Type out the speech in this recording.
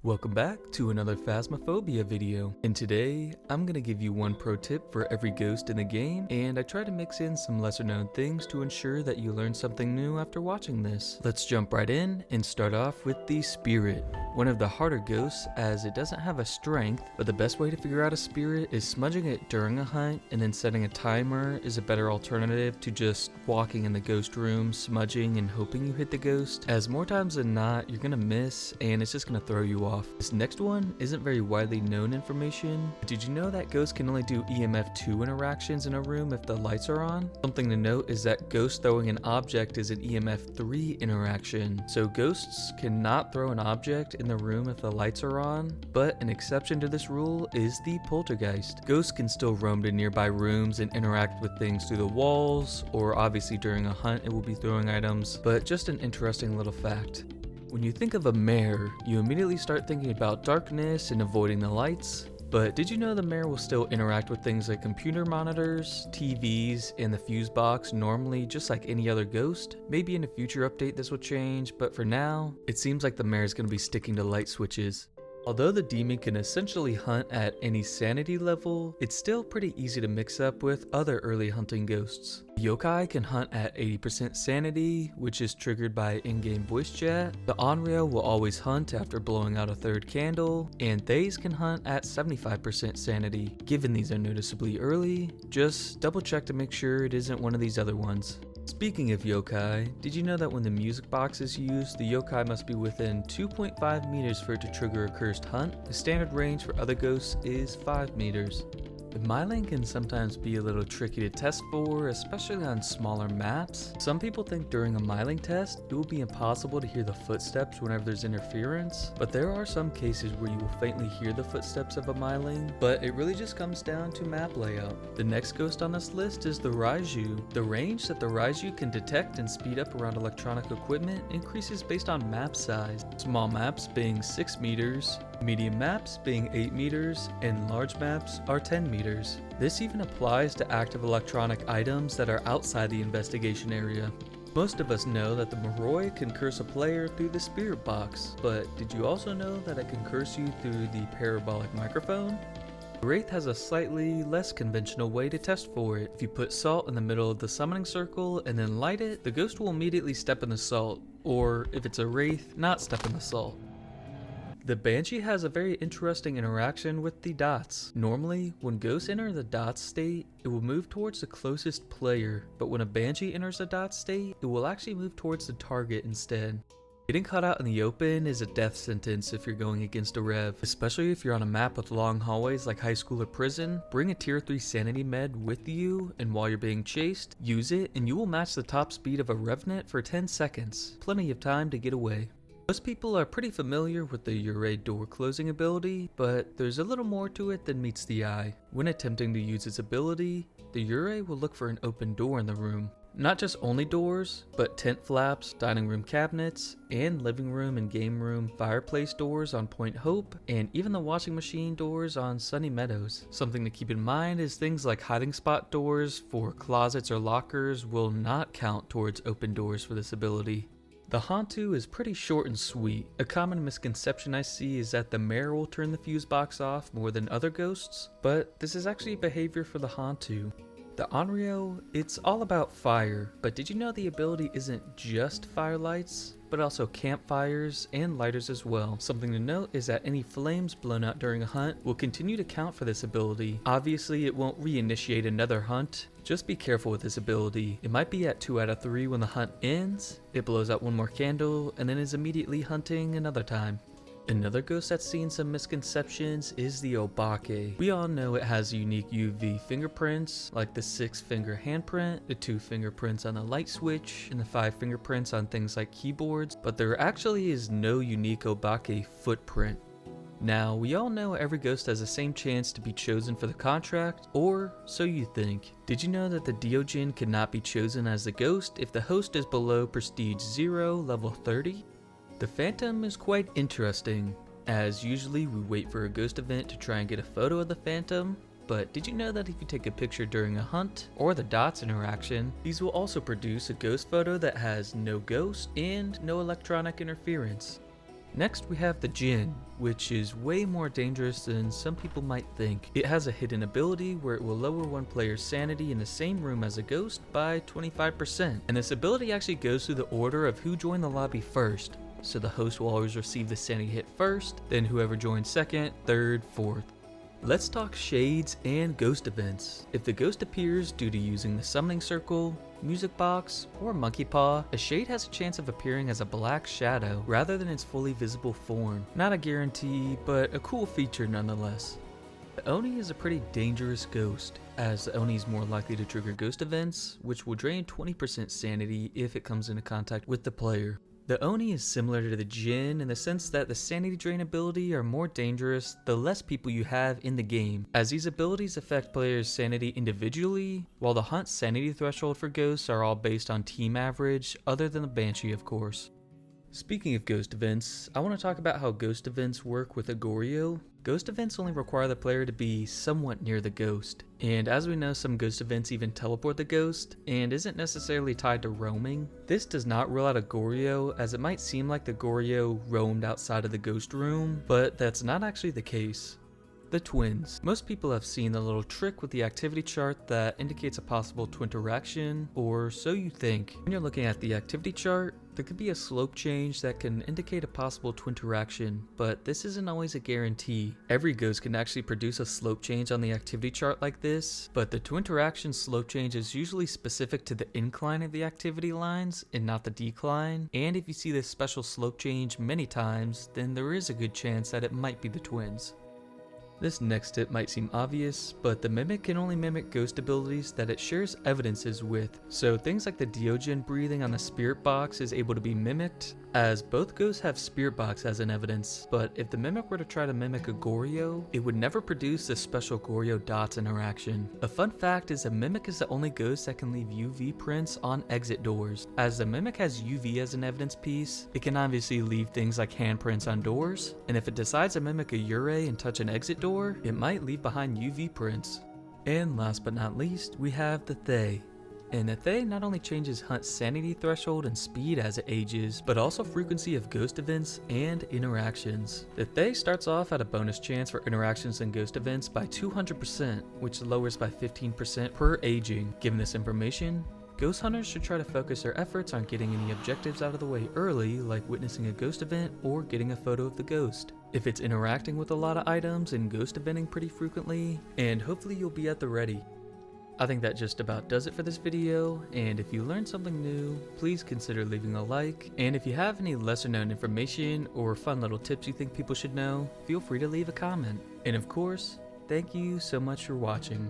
Welcome back to another Phasmophobia video, and today I'm gonna give you one pro tip for every ghost in the game, and I try to mix in some lesser known things to ensure that you learn something new after watching this. Let's jump right in and start off with the spirit. One of the harder ghosts as it doesn't have a strength, but the best way to figure out a spirit is smudging it during a hunt, and then setting a timer is a better alternative to just walking in the ghost room, smudging and hoping you hit the ghost, as more times than not you're gonna miss and it's just gonna throw you off. This next one isn't very widely known information, but did you know that ghosts can only do EMF 2 interactions in a room if the lights are on? Something to note is that ghost throwing an object is an EMF 3 interaction, so ghosts cannot throw an object in the room if the lights are on, but an exception to this rule is the Poltergeist. Ghosts can still roam to nearby rooms and interact with things through the walls, or obviously during a hunt it will be throwing items, but just an interesting little fact. When you think of a mare, you immediately start thinking about darkness and avoiding the lights. But did you know the mare will still interact with things like computer monitors, TVs, and the fuse box normally just like any other ghost? Maybe in a future update this will change, but for now, it seems like the mare is going to be sticking to light switches. Although the demon can essentially hunt at any sanity level, it's still pretty easy to mix up with other early hunting ghosts. Yokai can hunt at 80% sanity, which is triggered by in-game voice chat. The Onryo will always hunt after blowing out a third candle, and Thays can hunt at 75% sanity. Given these are noticeably early, just double check to make sure it isn't one of these other ones. Speaking of yokai, did you know that when the music box is used, the yokai must be within 2.5 meters for it to trigger a cursed hunt? The standard range for other ghosts is 5 meters. The Myling can sometimes be a little tricky to test for, especially on smaller maps. Some people think during a Myling test, it will be impossible to hear the footsteps whenever there's interference, but there are some cases where you will faintly hear the footsteps of a Myling, but it really just comes down to map layout. The next ghost on this list is the Raiju. The range that the Raiju can detect and speed up around electronic equipment increases based on map size. Small maps being 6 meters, medium maps being 8 meters, and large maps are 10 meters. This even applies to active electronic items that are outside the investigation area. Most of us know that the Moroi can curse a player through the spirit box, but did you also know that it can curse you through the parabolic microphone? Wraith has a slightly less conventional way to test for it. If you put salt in the middle of the summoning circle and then light it, the ghost will immediately step in the salt, or if it's a Wraith, not step in the salt. The Banshee has a very interesting interaction with the dots. Normally, when ghosts enter the dots state, it will move towards the closest player, but when a Banshee enters the dots state, it will actually move towards the target instead. Getting caught out in the open is a death sentence if you're going against a Rev, especially if you're on a map with long hallways like high school or prison. Bring a tier 3 sanity med with you, and while you're being chased, use it and you will match the top speed of a Revenant for 10 seconds. Plenty of time to get away. Most people are pretty familiar with the Yurei door closing ability, but there's a little more to it than meets the eye. When attempting to use its ability, the Yurei will look for an open door in the room. Not just only doors, but tent flaps, dining room cabinets, and living room and game room fireplace doors on Point Hope, and even the washing machine doors on Sunny Meadows. Something to keep in mind is things like hiding spot doors for closets or lockers will not count towards open doors for this ability. The Hantu is pretty short and sweet. A common misconception I see is that the Mare will turn the fuse box off more than other ghosts, but this is actually behavior for the Hantu. The Onryo, it's all about fire, but did you know the ability isn't just firelights, but also campfires and lighters as well? Something to note is that any flames blown out during a hunt will continue to count for this ability. Obviously it won't reinitiate another hunt. Just be careful with this ability. It might be at 2 out of 3 when the hunt ends, it blows out one more candle, and then is immediately hunting another time. Another ghost that's seen some misconceptions is the Obake. We all know it has unique UV fingerprints, like the 6-finger handprint, the 2 fingerprints on the light switch, and the 5 fingerprints on things like keyboards, but there actually is no unique Obake footprint. Now, we all know every ghost has the same chance to be chosen for the contract, or so you think. Did you know that the Deogen cannot be chosen as the ghost if the host is below Prestige 0, level 30? The Phantom is quite interesting, as usually we wait for a ghost event to try and get a photo of the Phantom, but did you know that if you take a picture during a hunt, or the dots interaction, these will also produce a ghost photo that has no ghost and no electronic interference. Next we have the Jinn, which is way more dangerous than some people might think. It has a hidden ability where it will lower one player's sanity in the same room as a ghost by 25%. And this ability actually goes through the order of who joined the lobby first. So the host will always receive the sanity hit first, then whoever joins second, third, fourth. Let's talk shades and ghost events. If the ghost appears due to using the summoning circle, music box, or monkey paw, a shade has a chance of appearing as a black shadow rather than its fully visible form. Not a guarantee, but a cool feature nonetheless. The Oni is a pretty dangerous ghost, as the Oni is more likely to trigger ghost events, which will drain 20% sanity if it comes into contact with the player. The Oni is similar to the Jinn in the sense that the sanity drain ability are more dangerous the less people you have in the game, as these abilities affect players' sanity individually, while the Hunt sanity threshold for ghosts are all based on team average, other than the Banshee of course. Speaking of ghost events, I want to talk about how ghost events work with a Goryo. Ghost events only require the player to be somewhat near the ghost, and as we know, some ghost events even teleport the ghost, and isn't necessarily tied to roaming. This does not rule out a Goryo, as it might seem like the Goryo roamed outside of the ghost room, but that's not actually the case. The twins. Most people have seen the little trick with the activity chart that indicates a possible twin interaction, or so you think. When you're looking at the activity chart, there could be a slope change that can indicate a possible twin interaction, but this isn't always a guarantee. Every ghost can actually produce a slope change on the activity chart like this, but the twin interaction slope change is usually specific to the incline of the activity lines and not the decline, and if you see this special slope change many times, then there is a good chance that it might be the twins. This next tip might seem obvious, but the Mimic can only mimic ghost abilities that it shares evidences with, so things like the Deogen breathing on the spirit box is able to be mimicked, as both ghosts have spirit box as an evidence, but if the Mimic were to try to mimic a Goryo, it would never produce this special Goryo dots interaction. A fun fact is the Mimic is the only ghost that can leave UV prints on exit doors. As the Mimic has UV as an evidence piece, it can obviously leave things like handprints on doors, and if it decides to mimic a Yurei and touch an exit door, it might leave behind UV prints. And last but not least, we have the Thaye. And the Thaye not only changes Hunt's sanity threshold and speed as it ages, but also frequency of ghost events and interactions. The Thaye starts off at a bonus chance for interactions and ghost events by 200%, which lowers by 15% per aging. Given this information, ghost hunters should try to focus their efforts on getting any objectives out of the way early, like witnessing a ghost event or getting a photo of the ghost. If it's interacting with a lot of items and ghost eventing pretty frequently, and hopefully you'll be at the ready. I think that just about does it for this video, and if you learned something new, please consider leaving a like, and if you have any lesser known information or fun little tips you think people should know, feel free to leave a comment. And of course, thank you so much for watching.